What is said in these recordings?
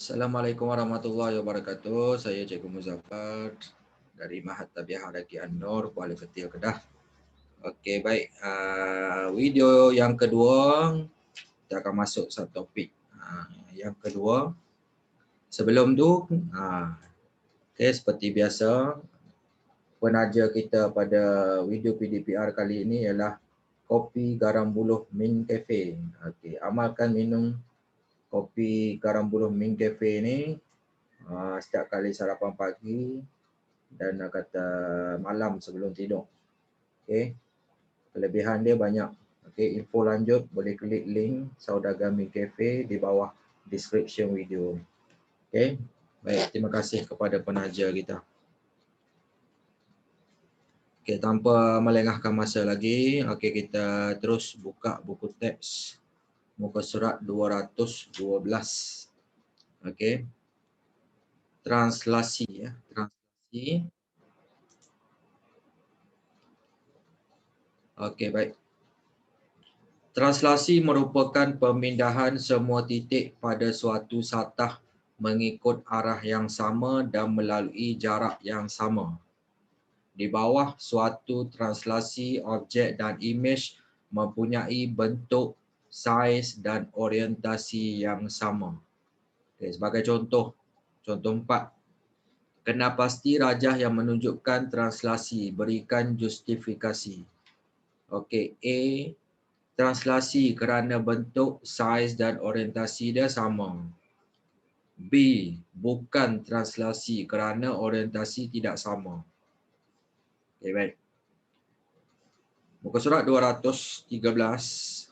Assalamualaikum warahmatullahi wabarakatuh. Saya Cikgu Muzaffar dari Mahat Tabiah Haraki An-Nur, Kuala Ketil, Kedah. Okey, baik. Video yang kedua, kita akan masuk satu topik. Yang kedua, sebelum tu, okey, seperti biasa, penaja kita pada video PDPR kali ini ialah kopi garam buluh Mint Cafe. Okey, amalkan minum kopi garam buluh Mint Cafe ni setiap kali sarapan pagi dan kata malam sebelum tidur. Okey. Kelebihan dia banyak. Okey, info lanjut boleh klik link Saudagar Mint Cafe di bawah description video. Okey. Baik, terima kasih kepada penaja kita. Okey, tanpa melengahkan masa lagi, okey, kita terus buka buku teks muka surat 212. Okey. Translasi ya, translasi. Okey, baik. Translasi merupakan pemindahan semua titik pada suatu satah mengikut arah yang sama dan melalui jarak yang sama. Di bawah, suatu translasi objek dan imej mempunyai bentuk, saiz dan orientasi yang sama. Okay, sebagai contoh 4. Kena pasti rajah yang menunjukkan translasi, berikan justifikasi. Okey, A, translasi kerana bentuk, saiz dan orientasi dia sama. B, bukan translasi kerana orientasi tidak sama. Okay, baik. Muka surat 213.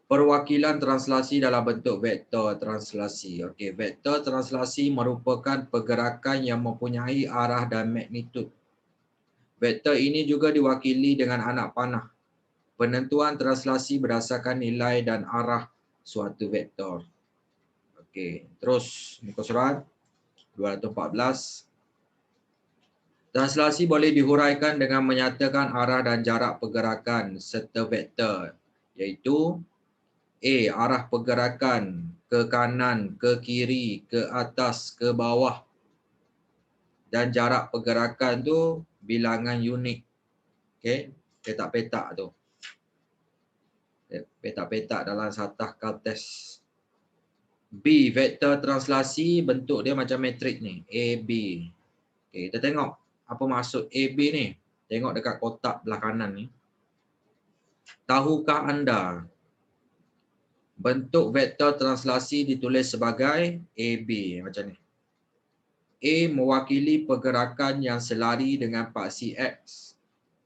Perwakilan translasi dalam bentuk vektor translasi. Okey, vektor translasi merupakan pergerakan yang mempunyai arah dan magnitud. Vektor ini juga diwakili dengan anak panah. Penentuan translasi berdasarkan nilai dan arah suatu vektor. Okey, terus muka surat 214. Translasi boleh dihuraikan dengan menyatakan arah dan jarak pergerakan serta vektor, iaitu A, arah pergerakan ke kanan, ke kiri, ke atas, ke bawah. Dan jarak pergerakan tu bilangan unik. Okey, petak-petak tu. Petak-petak dalam satah kaltes. B, vektor translasi bentuk dia macam matrik ni, A, B. Okey, kita tengok apa maksud A, B ni. Tengok dekat kotak belah kanan ni. Tahukah anda bentuk vektor translasi ditulis sebagai AB macam ni. A mewakili pergerakan yang selari dengan paksi X.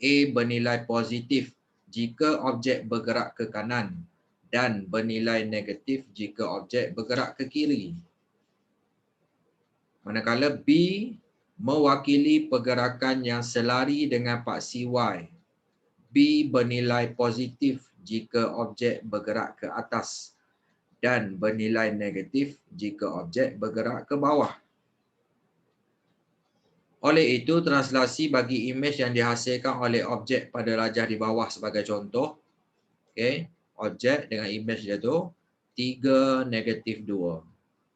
A bernilai positif jika objek bergerak ke kanan dan bernilai negatif jika objek bergerak ke kiri. Manakala B mewakili pergerakan yang selari dengan paksi Y. B bernilai positif jika objek bergerak ke atas dan bernilai negatif jika objek bergerak ke bawah. Oleh itu, translasi bagi imej yang dihasilkan oleh objek pada rajah di bawah sebagai contoh. Okay. Objek dengan imej dia tu 3, negatif 2.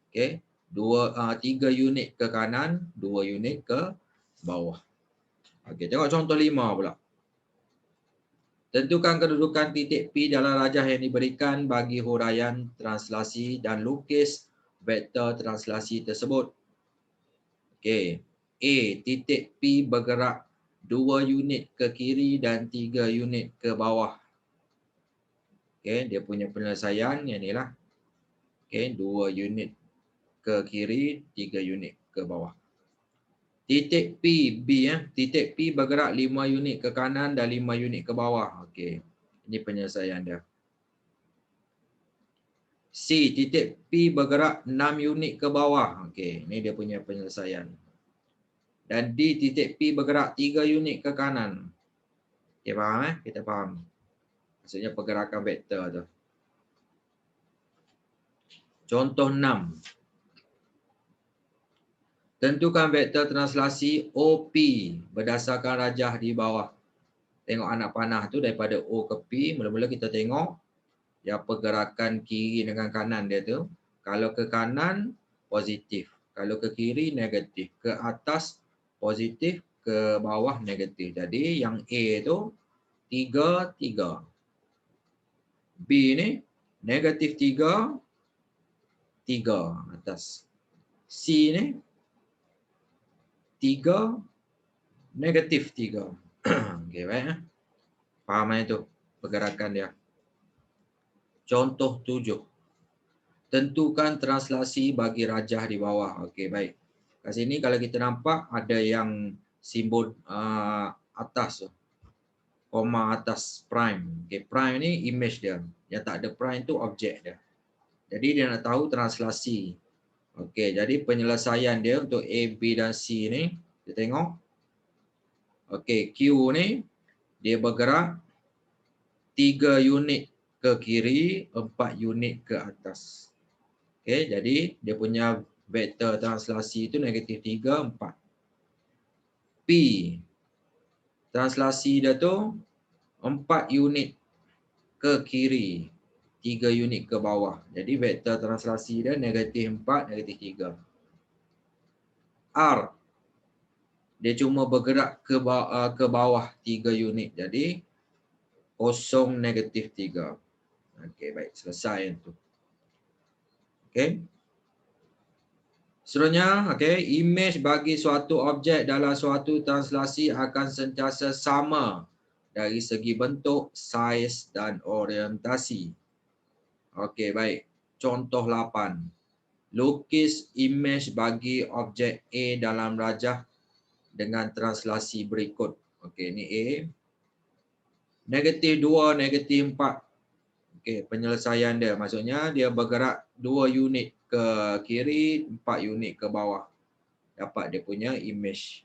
Okay. 3 unit ke kanan, 2 unit ke bawah. Okay. Tengok contoh 5 pula. Tentukan kedudukan titik P dalam rajah yang diberikan bagi huraian translasi dan lukis vektor translasi tersebut. Okey. A, titik P bergerak 2 unit ke kiri dan 3 unit ke bawah. Okey, dia punya penyelesaian yang ni lah. Okey, 2 unit ke kiri, 3 unit ke bawah. Titik P, B titik P bergerak 5 unit ke kanan dan 5 unit ke bawah. Okey. Ini penyelesaian dia. C, titik P bergerak 6 unit ke bawah. Okey, ini dia punya penyelesaian. Dan D, titik P bergerak 3 unit ke kanan. Okey, faham Kita faham. Maksudnya pergerakan vektor tu. Contoh 6. Tentukan vektor translasi OP berdasarkan rajah di bawah. Tengok anak panah tu daripada O ke P. Mula-mula kita tengok yang pergerakan kiri dengan kanan dia tu. Kalau ke kanan, positif. Kalau ke kiri, negatif. Ke atas, positif. Ke bawah, negatif. Jadi yang A itu 3, 3. B ni negatif 3, 3 atas. C ni 3, negatif 3. Okey, baik. Faham itu pergerakan dia. Contoh 7. Tentukan translasi bagi rajah di bawah. Okey, baik. Kat sini kalau kita nampak ada yang simbol atas tu. Koma atas prime. Okey, prime ni image dia. Yang tak ada prime tu objek dia. Jadi dia nak tahu translasi. Okey, jadi penyelesaian dia untuk A, B dan C ni, kita tengok. Okey, Q ni dia bergerak 3 unit ke kiri, 4 unit ke atas. Okey, jadi dia punya vektor translasi itu negatif 3, 4. P, translasi dia tu 4 unit ke kiri, 3 unit ke bawah. Jadi vektor translasi dia negatif 4, negatif 3. R, dia cuma bergerak ke bawah 3 unit. Jadi kosong negatif 3. Okey, baik. Selesai itu. Okey. Seterusnya, okey, image bagi suatu objek dalam suatu translasi akan sentiasa sama dari segi bentuk, saiz dan orientasi. Okey, baik. Contoh 8. Lukis image bagi objek A dalam rajah dengan translasi berikut. Okey, ini A. Negatif 2, negatif 4. Okey, penyelesaian dia. Maksudnya dia bergerak 2 unit ke kiri, 4 unit ke bawah. Dapat dia punya image.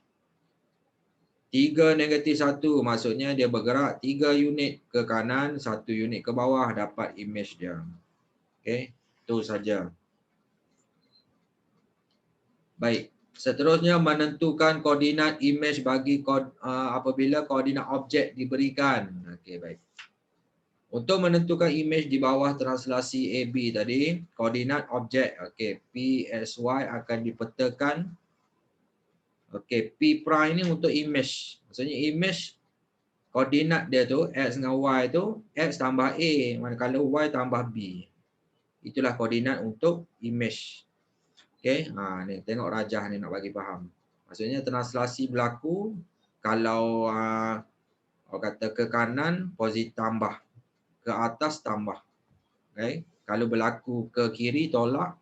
3 negatif 1 maksudnya dia bergerak 3 unit ke kanan, 1 unit ke bawah, dapat image dia. Okey, itu saja. Baik, seterusnya menentukan koordinat image bagi apabila koordinat objek diberikan. Okey, baik. Untuk menentukan image di bawah translasi AB tadi, koordinat objek, okey, P, S, Y akan dipetakan. Okey, P prime ni untuk image. Maksudnya image koordinat dia tu X dengan Y tu X tambah A, manakala Y tambah B. Itulah koordinat untuk image. Okey, ni tengok rajah ni nak bagi faham. Maksudnya translasi berlaku kalau orang kata ke kanan positif tambah, ke atas tambah. Okay. Kalau berlaku ke kiri tolak,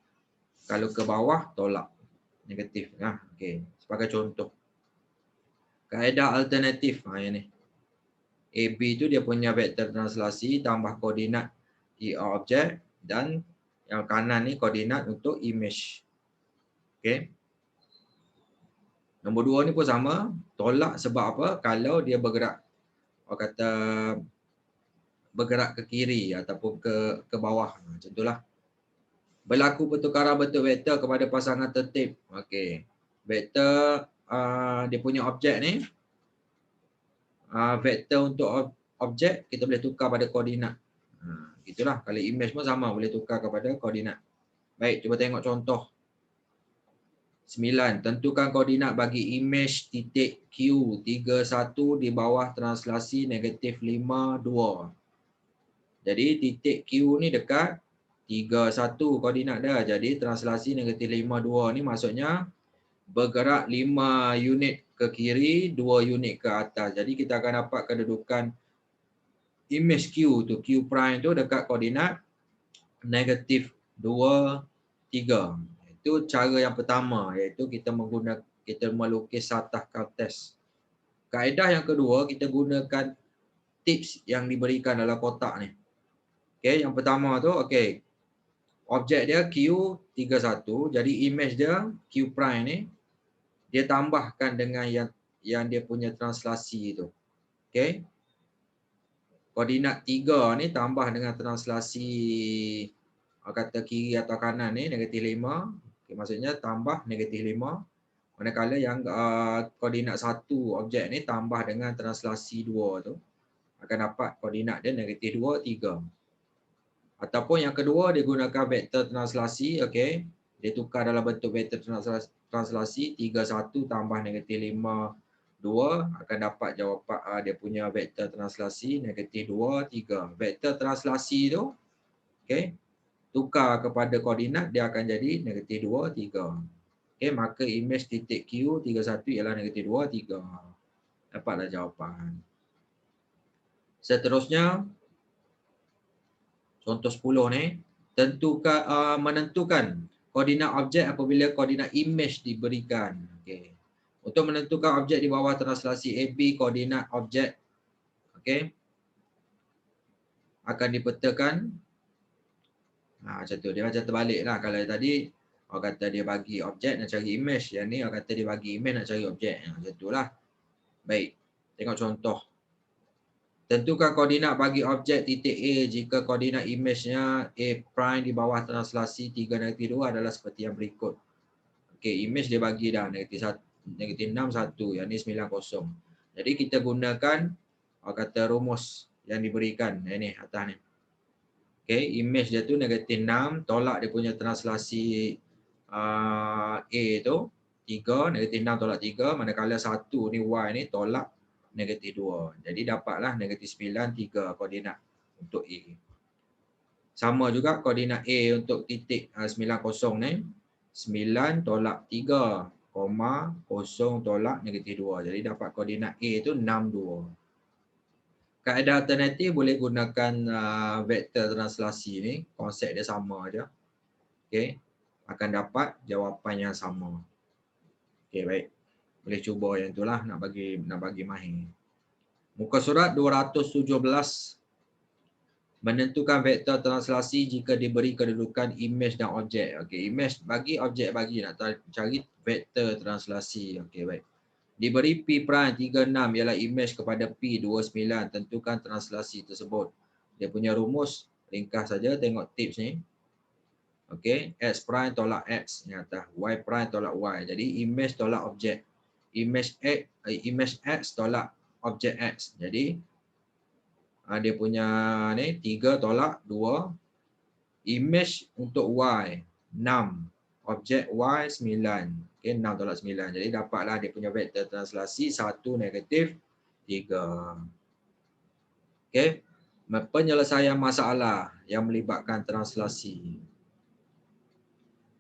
kalau ke bawah tolak. Negatif. Okay. Sebagai contoh. Kaedah alternatif. Yang ni. AB tu dia punya vektor translasi tambah koordinat objek dan yang kanan ni koordinat untuk image. Okay. Nombor 2 ni pun sama. Tolak sebab apa? Kalau dia bergerak. Orang kata bergerak ke kiri ataupun ke bawah. Macam itulah. Berlaku pertukaran bentuk vektor kepada pasangan tertib. Okey. Vektor dia punya objek ni. Vektor untuk objek kita boleh tukar pada koordinat. Itulah. Kalau image pun sama boleh tukar kepada koordinat. Baik, cuba tengok contoh. 9. Tentukan koordinat bagi image titik Q31 di bawah translasi negatif 5, 2. Jadi titik Q ni dekat 31 koordinat dia. Jadi translasi negatif 5, 2 ni maksudnya bergerak 5 unit ke kiri, 2 unit ke atas. Jadi kita akan dapat kedudukan image Q tu. Q prime tu dekat koordinat negatif 2, 3. Itu cara yang pertama iaitu kita melukis satah kartes. Kaedah yang kedua kita gunakan tips yang diberikan dalam kotak ni. Okey, yang pertama tu okey. Objek dia Q31, jadi image dia Q prime ni dia tambahkan dengan yang dia punya translasi tu. Okey. Koordinat 3 ni tambah dengan translasi kata kiri atau kanan ni negatif 5. Okay, maksudnya tambah negatif 5. Manakala yang koordinat 1 objek ni tambah dengan translasi 2 tu akan dapat koordinat dia negatif 2, 3. Ataupun yang kedua dia gunakan vektor translasi, okey. Dia tukar dalam bentuk vektor translasi 31 tambah negatif 5 2 akan dapat jawapan dia punya vektor translasi negatif 2 3. Vektor translasi tu okey, tukar kepada koordinat dia akan jadi negatif 2 3. Okey, maka imej titik Q 31 ialah negatif 2 3. Dapatlah jawapan. Seterusnya contoh 10 ni, menentukan koordinat objek apabila koordinat imej diberikan. Okey. Untuk menentukan objek di bawah translasi AB, koordinat objek okey akan dipetakan macam tu. Dia macam terbaliklah. Kalau tadi orang kata dia bagi objek nak cari imej, yang ni orang kata dia bagi imej nak cari objek. Macam itulah. Baik. Tengok contoh. Tentukan koordinat bagi objek titik A jika koordinat imejnya A prime di bawah translasi 3 negatif 2 adalah seperti yang berikut. Okey, imej dia bagi dah negatif 6 1, yang ni 9 0. Jadi kita gunakan orang kata rumus yang diberikan. Yang ni atas ni. Okey, imej dia tu negatif 6, tolak dia punya translasi A tu 3, negatif 6 tolak 3, manakala 1 ni Y ni tolak negatif 2. Jadi dapatlah negatif 9, 3 koordinat untuk A. Sama juga koordinat A untuk titik 90 ni. 9 tolak 3, 0 tolak negatif 2. Jadi dapat koordinat A tu 6, 2. Kaedah alternatif boleh gunakan vektor translasi ni. Konsep dia sama aja. Okey. Akan dapat jawapan yang sama. Okey, baik. Boleh cuba yang itulah nak bagi mahir. Muka surat 217. Menentukan vektor translasi jika diberi kedudukan imej dan objek. Okey, imej bagi, objek bagi, nak cari vektor translasi. Okey, baik. Diberi P prime 36 ialah imej kepada P 29. Tentukan translasi tersebut. Dia punya rumus ringkas saja, tengok tips ni. Okey, X prime tolak X ni atas, Y prime tolak Y. Jadi imej tolak objek. Imej X tolak objek X. Jadi dia punya ni 3 tolak 2. Imej untuk Y 6. Objek Y 9. Okey, 6 tolak 9. Jadi dapatlah dia punya vektor translasi 1 negatif 3. Okey. Penyelesaian masalah yang melibatkan translasi.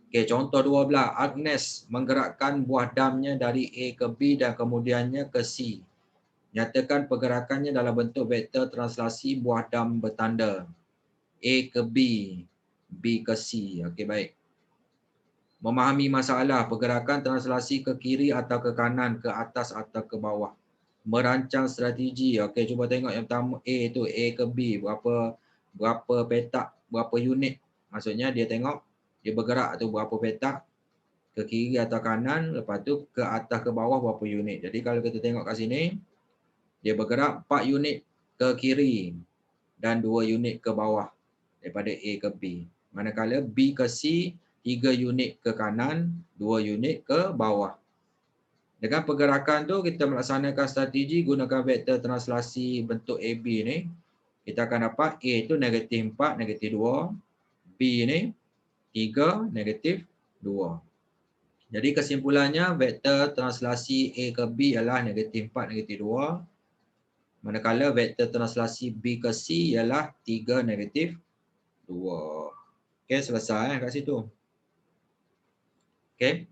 Okey, contoh 12. Agnes menggerakkan buah damnya dari A ke B dan kemudiannya ke C. Nyatakan pergerakannya dalam bentuk vektor translasi buah dam bertanda A ke B, B ke C. Okey, baik. Memahami masalah pergerakan translasi ke kiri atau ke kanan, ke atas atau ke bawah. Merancang strategi. Okey, cuba tengok yang pertama A tu, A ke B, berapa petak, berapa unit. Maksudnya dia tengok dia bergerak tu berapa petak ke kiri atau kanan, lepas tu ke atas ke bawah berapa unit. Jadi kalau kita tengok kat sini, dia bergerak 4 unit ke kiri dan 2 unit ke bawah daripada A ke B. Manakala B ke C, 3 unit ke kanan, 2 unit ke bawah. Dengan pergerakan tu kita melaksanakan strategi gunakan vektor translasi bentuk AB ni. Kita akan dapat A tu negatif 4, negatif 2. B ni 3, negatif 2. Jadi kesimpulannya vektor translasi A ke B ialah negatif 4, negatif 2. Manakala vektor translasi B ke C ialah 3, negatif 2. Okey, selesai kat situ. Okey.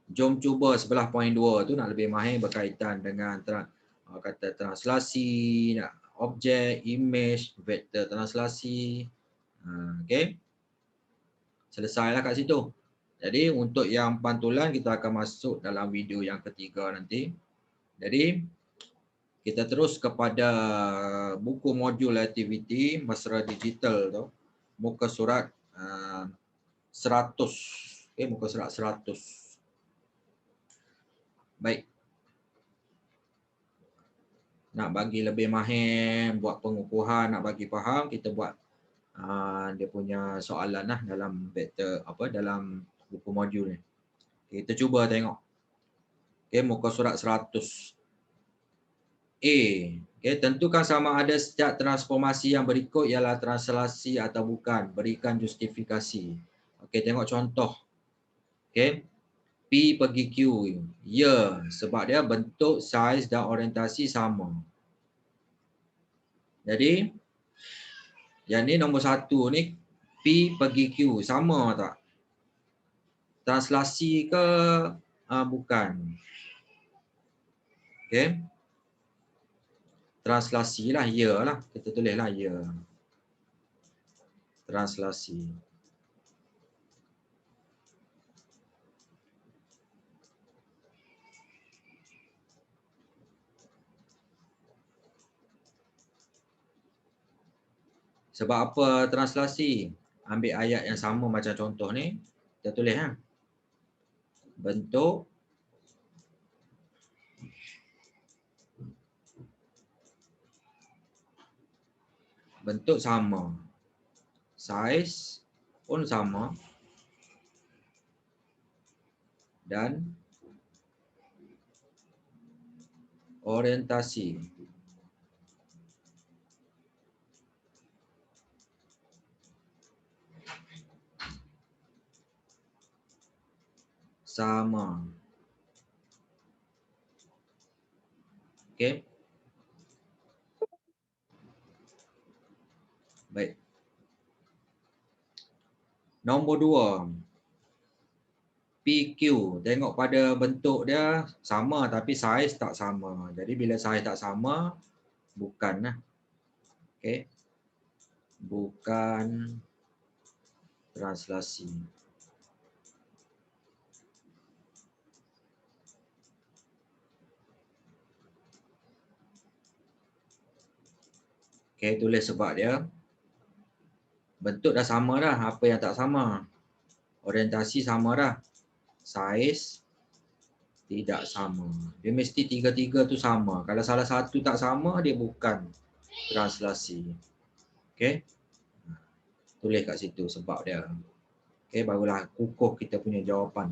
Jom cuba sebelah poin 2 tu nak lebih mahir berkaitan dengan kata translasi, objek, imej, vektor translasi. Okey. Selesailah kat situ. Jadi untuk yang pantulan kita akan masuk dalam video yang ketiga nanti. Jadi kita terus kepada buku modul aktiviti mesra digital tu. Muka surat 100. Okey, muka surat 100. Baik. Nak bagi lebih mahir buat pengukuhan, nak bagi faham, kita buat dia punya soalan lah dalam vektor dalam buku modul ni. Kita cuba tengok. Okey, muka surat 100. A. Okey, tentukan sama ada setiap transformasi yang berikut ialah translasi atau bukan. Berikan justifikasi. Okey, tengok contoh. Okey. P pergi Q. Ya, sebab dia bentuk, saiz dan orientasi sama. Jadi, yang ni nombor satu ni, P pergi Q. Sama tak? Translasi ke bukan? Okey. Translasi lah, ya lah. Kita tulislah ya. Translasi. Sebab apa translasi? Ambil ayat yang sama macam contoh ni, kita tulis kan. Bentuk sama. Saiz pun sama. Dan orientasi sama. Okey. Baik. Nombor 2. PQ. Tengok pada bentuk dia sama tapi saiz tak sama. Jadi bila saiz tak sama, bukanlah. Okey. Bukan translasi. Okey, tulis sebab dia bentuk dah sama dah. Apa yang tak sama? Orientasi sama dah. Saiz tidak sama. Dia mesti tiga-tiga tu sama. Kalau salah satu tak sama, dia bukan translasi. Okey. Tulis kat situ sebab dia. Okey, barulah kukuh kita punya jawapan.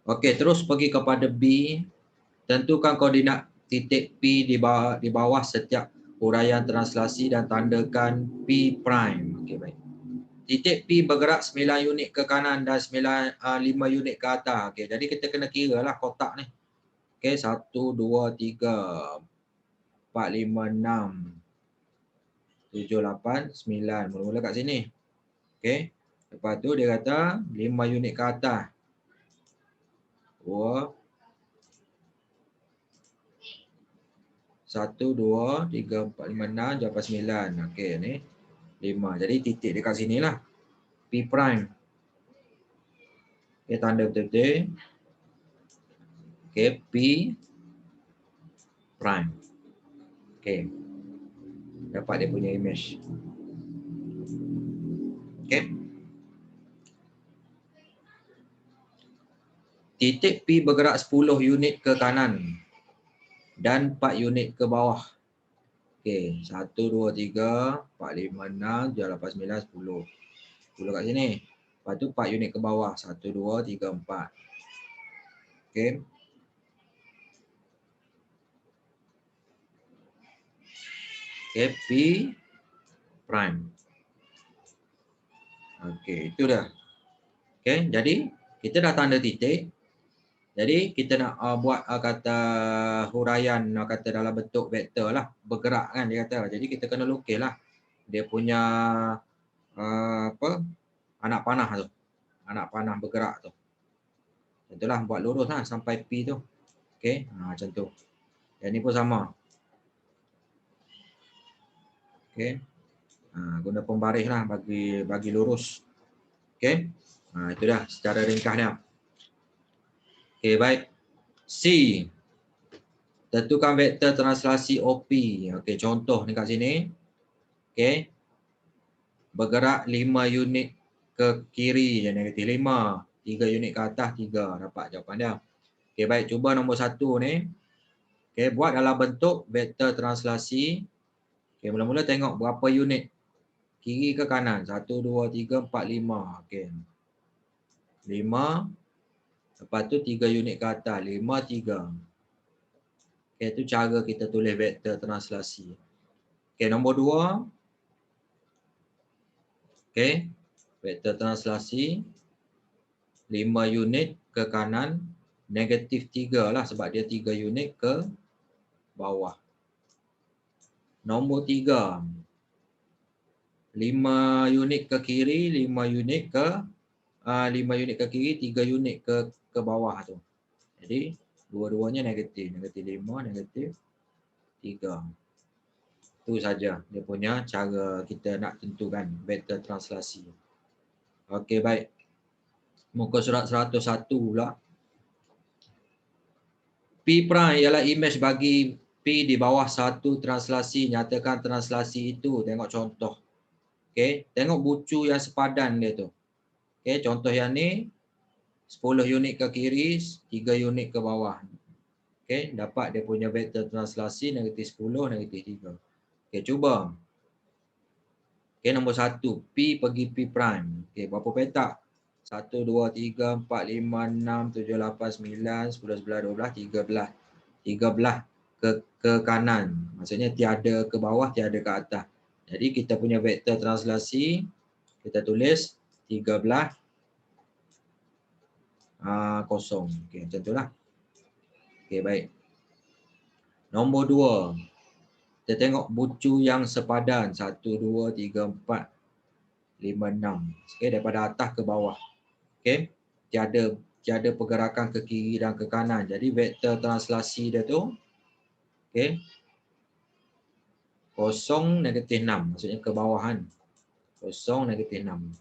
Okey, terus pergi kepada B. Tentukan koordinat titik P di bawah setiap huraian translasi dan tandakan P prime. Okey, baik. Titik P bergerak 9 unit ke kanan dan 5 unit ke atas. Okey, jadi kita kena kira lah kotak ni. Okey, 1, 2, 3, 4, 5, 6, 7, 8, 9. Mula-mula kat sini. Okey. Lepas tu dia kata 5 unit ke atas. 2, 1, 2, 3, 4, 5, 6, jawapan 9. Okey, ni 5. Jadi titik dekat sini lah. P prime. Okey, tanda betul-betul. Okey, P prime. Okey. Dapat dia punya image. Okey. Titik P bergerak 10 unit ke kanan dan 4 unit ke bawah. Okey, 1, 2, 3, 4, 5, 6, 7, 8, 9, 10. 10 kat sini. Lepas tu 4 unit ke bawah. 1, 2, 3, 4. Okey. Okey, P prime. Okey, itu dah. Okey, jadi kita dah tanda titik. Jadi kita nak buat kata huraian kata dalam bentuk vektor lah, bergerak kan dia kata. Jadi kita kena lukislah dia punya apa? Anak panah tu. Anak panah bergerak tu. Itulah buat lurus lah sampai P tu. Okey, macam tu. Yang ni pun sama. Okey. Guna pembaris lah bagi lurus. Okey. Itu dah secara ringkasnya. Okey, baik. C. Tentukan vektor translasi OP. Okey, contoh ni kat sini. Okey. Bergerak 5 unit ke kiri, yang negatif 5. 3 unit ke atas, 3. Dapat jawapan dia. Okey, baik. Cuba nombor 1 ni. Okey, buat dalam bentuk vektor translasi. Okey, mula-mula tengok berapa unit. Kiri ke kanan? 1, 2, 3, 4, 5. Okey. 5. Lepas tu 3 unit ke atas. 5, 3. Okay, itu cara kita tulis vektor translasi. Okay, nombor 2. Okay, vektor translasi 5 unit ke kanan, negatif 3 lah sebab dia 3 unit ke bawah. Nombor 3. 5 unit ke kiri, 5 unit ke 5 unit ke kiri, 3 unit ke bawah tu. Jadi dua-duanya negatif. Negatif 5, negatif 3. Itu saja dia punya cara kita nak tentukan vektor translasi. Okey, baik. Muka surat 101 pula. P' ialah imej bagi P di bawah satu translasi. Nyatakan translasi itu. Tengok contoh. Okey, tengok bucu yang sepadan dia tu. Okey, contoh yang ni 10 unit ke kiri, 3 unit ke bawah. Okey, dapat dia punya vektor translasi negatif 10, negatif 3. Okey, cuba. Okey, nombor 1. P pergi P'. Okey, berapa petak? 1, 2, 3, 4, 5, 6, 7, 8, 9, 10, 11, 12, 13 ke kanan. Maksudnya tiada ke bawah, tiada ke atas. Jadi kita punya vektor translasi, kita tulis 13, kosong. Okey, macam itulah. Okey, baik. Nombor 2. Kita tengok bucu yang sepadan. 1, 2, 3, 4, 5, 6. Okey, daripada atas ke bawah. Okey, tiada pergerakan ke kiri dan ke kanan. Jadi vektor translasi dia tu, okey, 0, negatif 6. Maksudnya ke bawahan. 0, negatif 6.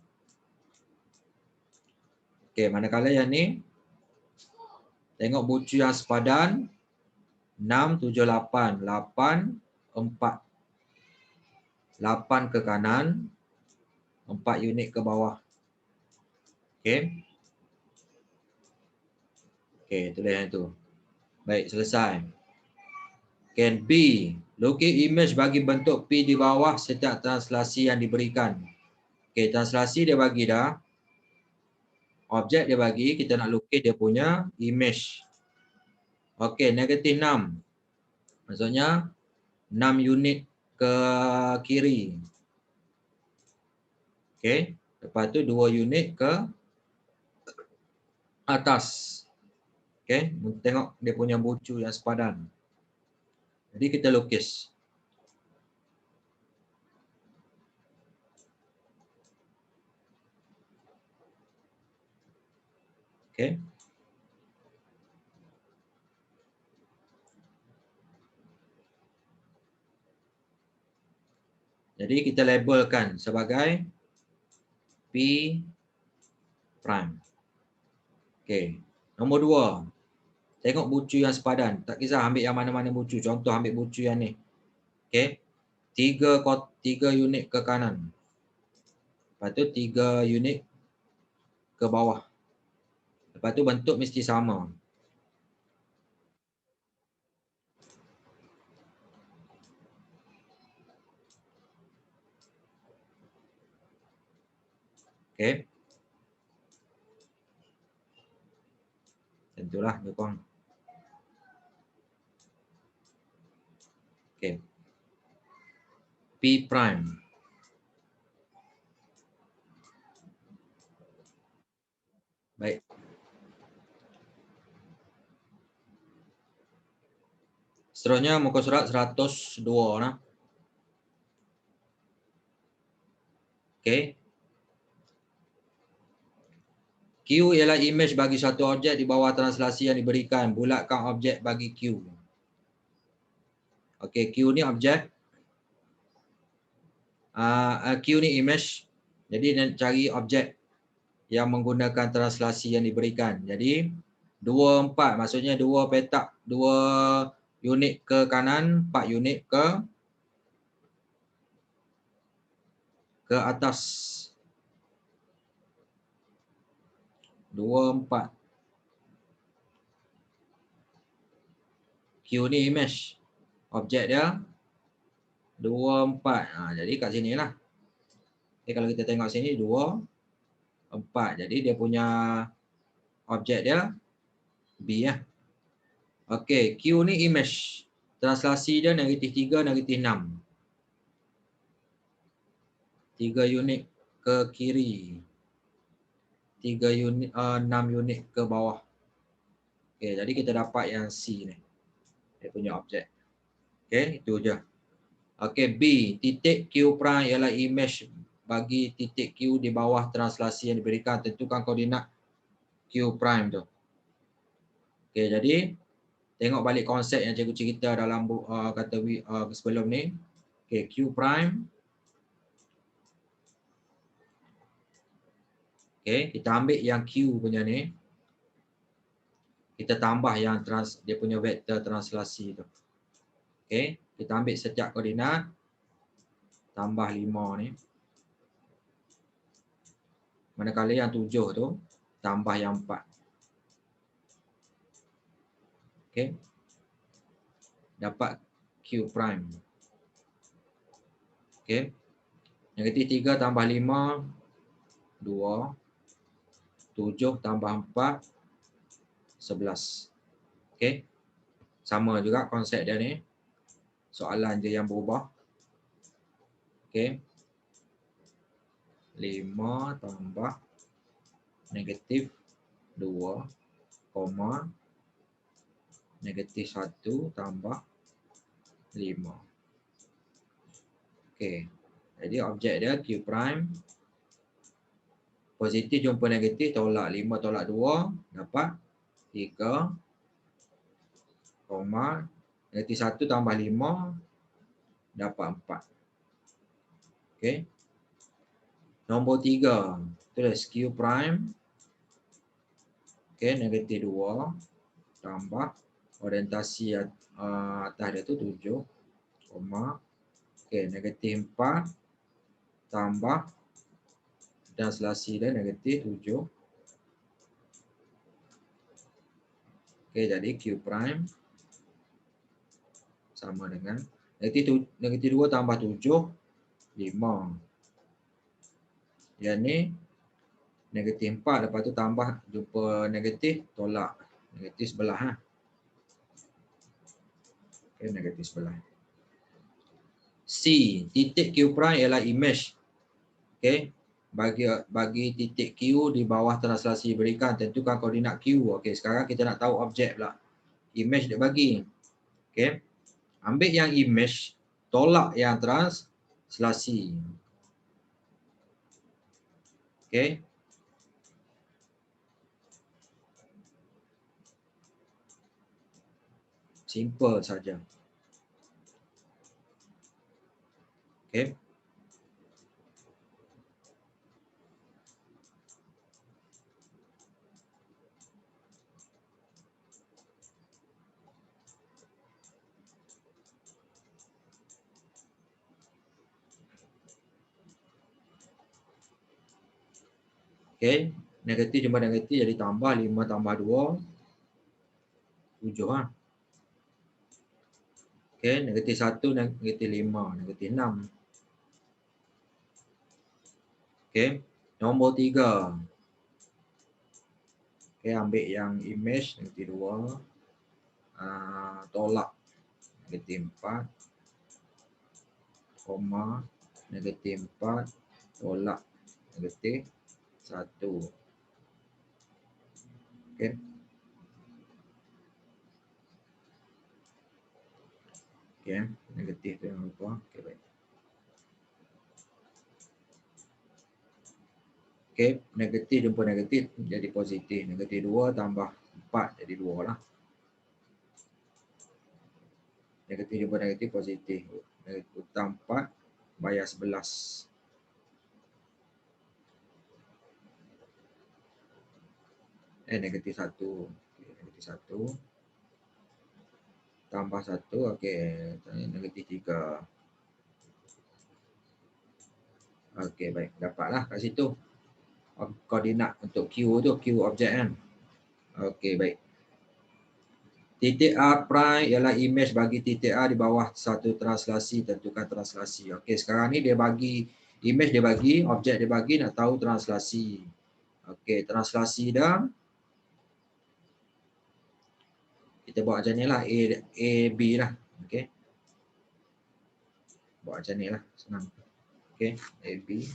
Okey, manakala yang ni, tengok bucu yang sepadan. 6, 7, 8. 8, 4. 8 ke kanan. 4 unit ke bawah. Okey. Okey, tulis yang itu. Baik, selesai. Can B. Lukis imej bagi bentuk P di bawah setiap translasi yang diberikan. Okey, translasi dia bagi dah. Objek dia bagi, kita nak lukis dia punya imej. Okey, negatif 6. Maksudnya 6 unit ke kiri. Okey, lepas tu 2 unit ke atas. Okey, tengok dia punya bucu yang sepadan. Jadi kita lukis. Okey. Jadi kita labelkan sebagai P'. Okey. Nombor 2. Tengok bucu yang sepadan. Tak kisah ambil yang mana-mana bucu. Contoh ambil bucu yang ni. Okey. 3 unit ke kanan. Lepas tu 3 unit ke bawah. Lepas tu bentuk mesti sama. Okey. Tentulah dia korang. Okey. P'. Baik. Seterusnya muka surat 102 nah. Okey. Q ialah imej bagi satu objek di bawah translasi yang diberikan. Bulatkan objek bagi Q. Okey, Q ni objek. Q ni imej. Jadi nak cari objek yang menggunakan translasi yang diberikan. Jadi 2, 4 maksudnya 2 petak, 2 unit ke kanan, 4 unit ke atas. 2, 4. Q ni imej. Objek dia 2, 4. Jadi kat sini lah. Okay, kalau kita tengok sini 2, 4. Jadi dia punya objek dia B ya. Okey, Q ni imej. translasi dia -3, -6. 3 unit ke kiri. 3 unit, 6 unit ke bawah. Okey, jadi kita dapat yang C ni. Dia punya objek. Okey, itu je. Okey, B. Titik Q prime ialah image bagi titik Q di bawah translasi yang diberikan. Tentukan koordinat Q prime tu. Okey, jadi tengok balik konsep yang cikgu cerita dalam sebelum ni. Okey, Q prime. Okey, kita ambil yang Q punya ni. Kita tambah yang dia punya vektor translasi tu. Okey, kita ambil setiap koordinat tambah 5 ni. Manakala yang 7 tu tambah yang 4. Okey. Dapat Q prime. Okey. -3 tambah 5 2. 7 tambah 4 11. Okey. Sama juga konsep dia ni. Soalan je yang berubah. Okey. 5 tambah -2, koma -1 tambah 5. Okey. Jadi objek dia Q prime. Positif jumpa negatif, tolak 5 tolak 2, dapat 3, koma -1 tambah 5, dapat 4. Okey. Nombor 3, tulis Q prime. Okey, -2 tambah orientasi atas dia tu 7, koma. Okey, -4 tambah translasi dia -7. Okey, jadi Q prime sama dengan -2 tambah 7, 5. Yang ni -4, lepas tu tambah jumpa negatif, tolak negatif sebelah. Okey, negatif sebelah. C, titik Q prime ialah image. Okey, bagi titik Q di bawah translasi berikan, tentukan koordinat Q. Okey, sekarang kita nak tahu objek pula. Image dia bagi. Okey. Ambil yang image, tolak yang translasi. Okey. Simple saja. Okey. Okey, negatif jumpa negatif jadi tambah 5 tambah 2, 7 . Okey, -1, -5, -6. Okey, nombor 3. Okey, ambil yang image -2, tolak -4, koma -4, tolak -1. Okey. Okey, negatif tu yang lupa. Okey, baik. Okey, negatif jumpa negatif jadi positif. -2 tambah 4 jadi 2 lah. Negatif jumpa negatif positif. Hutang 4 bayar 11. -1. Okay, -1 tambah 1. Okey, -3. Okey, baik. Dapatlah kat situ. Koordinat untuk Q tu, Q objek kan. Okey, baik. Titik A prime ialah image bagi titik A di bawah satu translasi, tentukan translasi. Okey, sekarang ni dia bagi image, dia bagi objek, dia bagi nak tahu translasi. Okey, translasi dah. Kita buat macam ni lah, A B lah. Okey. Buat macam ni lah, senang. Okay, AB.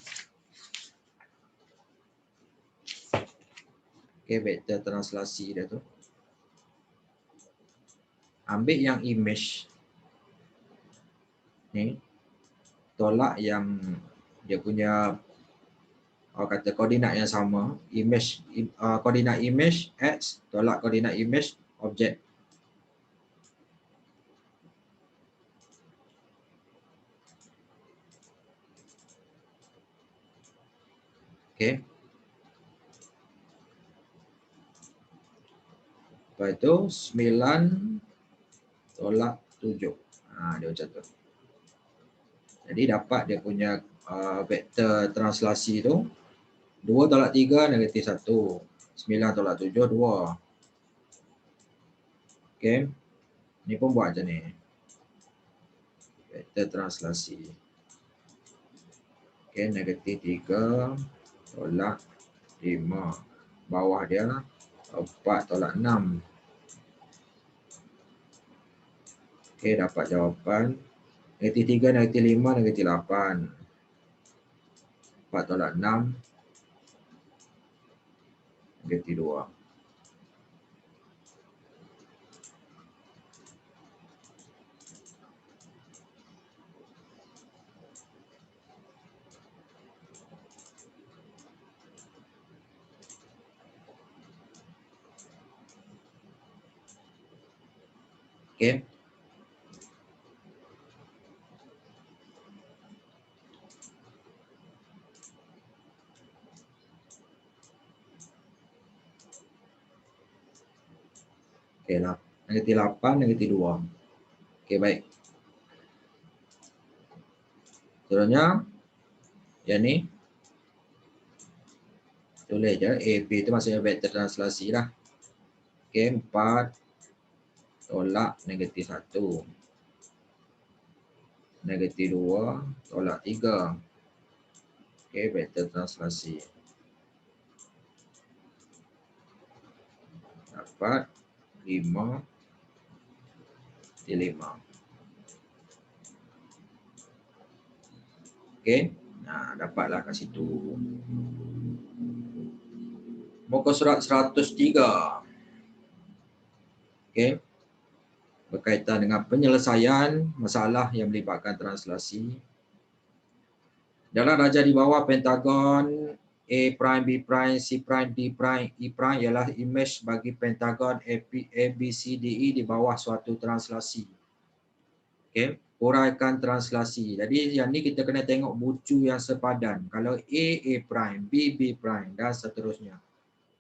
Okay, vektor translasi dia tu. Ambil yang image ni, tolak yang dia punya kata koordinat yang sama, image koordinat image x tolak koordinat image objek. Okay. Lepas itu 9 tolak 7. Dia macam tu. Jadi dapat dia punya vektor translasi tu 2 tolak 3 negatif 1. 9 tolak 7 2. Okay. Ni pun buat macam ni. Vektor translasi. Okay, negatif 3 tolak 5. Bawah dia 4 tolak 6. Okay, dapat jawapan. Negatif 3, negatif 5, negatif 8. 4 tolak 6. Negatif 2. Okay. Okay lah. Negatif 8, negatif 2. Okay, baik. Seterusnya, yang ni. Tulis je. AB tu maksudnya vektor translasi lah. Okay, 4 tolak negatif 1. Negatif 2 tolak 3. Okay, vektor translasi. Dapat 5 di 5. Okay. Dapatlah kat situ. Muka surat 103. Okay. Berkaitan dengan penyelesaian masalah yang melibatkan translasi. Dalam darjah di bawah pentagon A prime, B prime, C prime, D prime, E prime ialah imej bagi pentagon ABCDE di bawah suatu translasi. Okay. Uraikan translasi. Jadi yang ni kita kena tengok bucu yang sepadan. Kalau A prime, B prime dan seterusnya.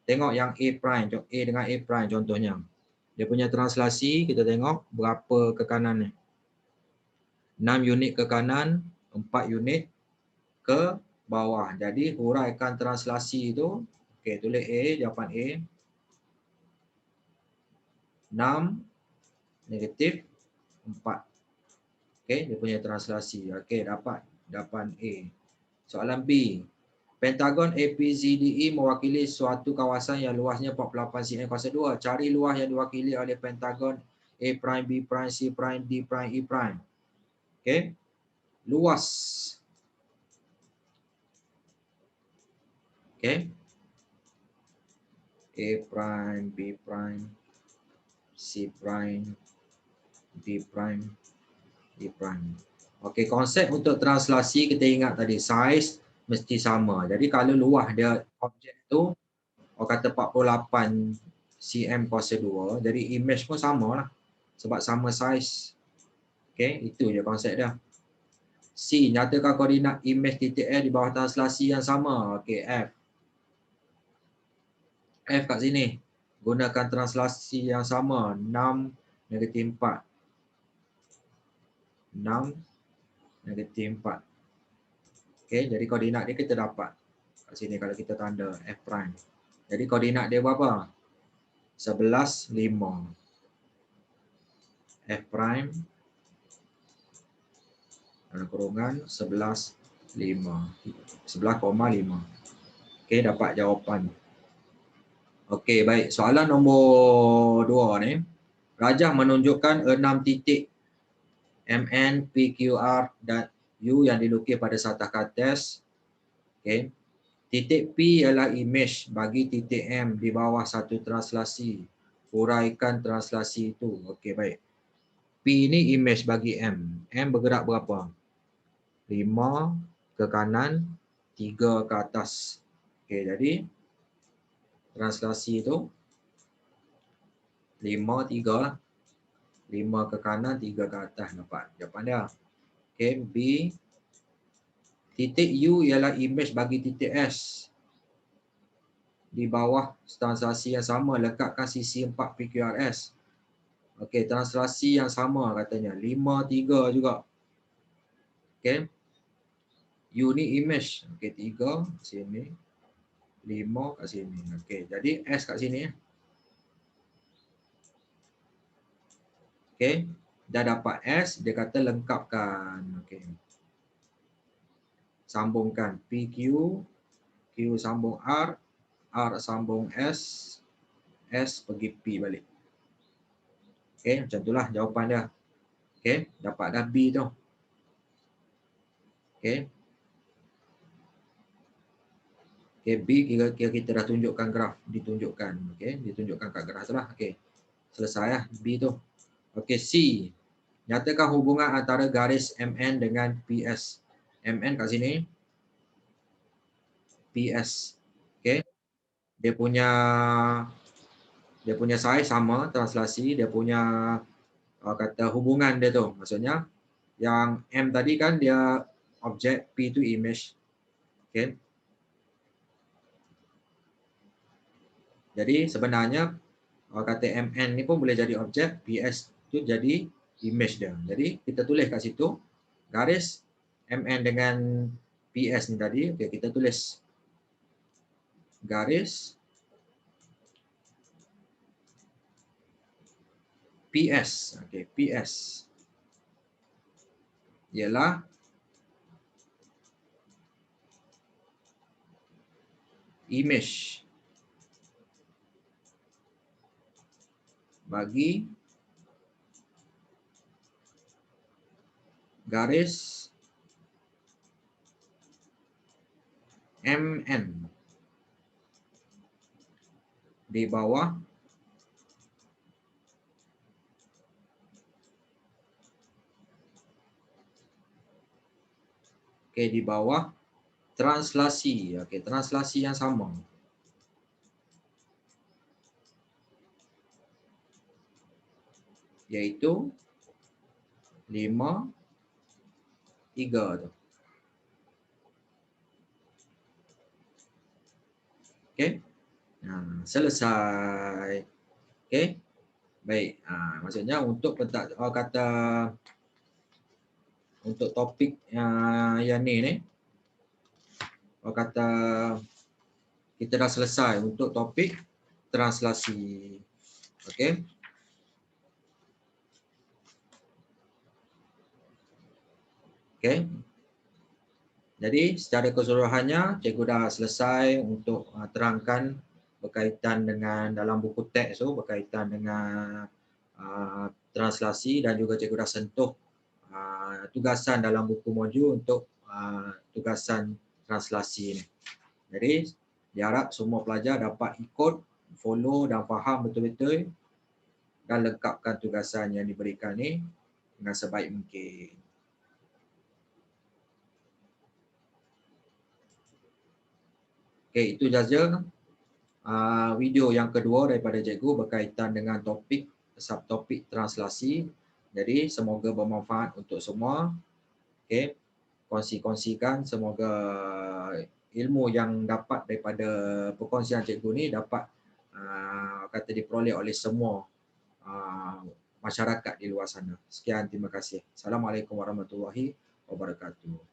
Tengok yang A prime, A dengan A prime contohnya. Dia punya translasi kita tengok berapa ke kanan ni. 6 unit ke kanan, 4 unit ke bawah. Jadi huraikan translasi itu, okey, tulis A, jawapan A. 6 negatif 4. Okey, dia punya translasi. Okey, dapat jawapan A. Soalan B. Pentagon ABCDE mewakili suatu kawasan yang luasnya 48 cm kuasa 2. Cari luas yang diwakili oleh pentagon A prime, B prime, C prime, D prime, E prime. Okey. Luas. Okey. A prime, B prime, C prime, D prime, E prime. Okey, konsep untuk translasi kita ingat tadi, size mesti sama. Jadi kalau luas dia objek tu orang kata 48 cm kuasa 2, jadi image pun sama lah. Sebab sama size. Okey, itu je konsep dia. C, nyatakan koordinat image titik F di bawah translasi yang sama. Okey, F. F kat sini. Gunakan translasi yang sama. 6 negatif 4. 6 negatif 4. Okey, jadi koordinat dia kita dapat. Kat sini kalau kita tanda F prime. Jadi koordinat dia berapa? 11, 5. F prime. Dalam kurungan 11, 5. 11,5. Okey, dapat jawapan. Okey, baik. Soalan nombor 2 ni. Rajah menunjukkan 6 titik MN, PQR dan U yang dilukis pada satah kertas. Okay. Titik P ialah image bagi titik M di bawah satu translasi. Huraikan translasi itu. Okey, baik. P ini image bagi M. M bergerak berapa? 5 ke kanan, 3 ke atas. Okey, jadi translasi itu 5, 3 lah. 5 ke kanan, 3 ke atas. Dapat jawapan dia. Okey, B. Titik U ialah image bagi titik S. Di bawah translasi yang sama, lekatkan sisi 4 PQRS. Okey, translasi yang sama katanya. 5, 3 juga. Okey. U ni image. Okey, 3 sini. 5 kat sini. Okey, jadi S kat sini. Okey. Dah dapat S, dia kata lengkapkan. Okey. Sambungkan PQ, Q sambung R, R sambung S, S pergi P balik. Okey, macam itulah jawapan dia. Okey, dapat dah B tu. Okey. Okey, B kira kita dah tunjukkan graf, ditunjukkan. Okey, ditunjukkan kat graf tu lah. Okey. Selesai lah B tu. Okey, C. Nyatakan hubungan antara garis MN dengan PS. MN kat sini. PS. Okey. Dia punya size sama, translasi, dia punya kata hubungan dia tu. Maksudnya yang M tadi kan dia objek, P tu image. Okey. Jadi sebenarnya kata MN ni pun boleh jadi objek, PS tu jadi image dia. Jadi kita tulis kat situ garis MN dengan PS ni tadi. Okey, kita tulis garis PS. Okey, PS ialah image bagi garis MN di bawah di bawah translasi. Okey, translasi yang sama. Iaitu 5, 3 tu. Okey. Selesai. Okey. Baik. Maksudnya untuk kata untuk topik yang ni kata kita dah selesai untuk topik translasi. Okey. Okey. Jadi secara keseluruhannya cikgu dah selesai untuk terangkan berkaitan dengan dalam buku teks tu, berkaitan dengan translasi, dan juga cikgu dah sentuh tugasan dalam buku modul untuk tugasan translasi ni. Jadi diharap semua pelajar dapat ikut, follow dan faham betul-betul dan lengkapkan tugasan yang diberikan ni dengan sebaik mungkin. Okey, itu saja video yang kedua daripada cikgu berkaitan dengan topik subtopik translasi. Jadi semoga bermanfaat untuk semua. Okey, kongsi-kongsikan, semoga ilmu yang dapat daripada perkongsian cikgu ni dapat kata diperoleh oleh semua masyarakat di luar sana. Sekian, terima kasih. Assalamualaikum warahmatullahi wabarakatuh.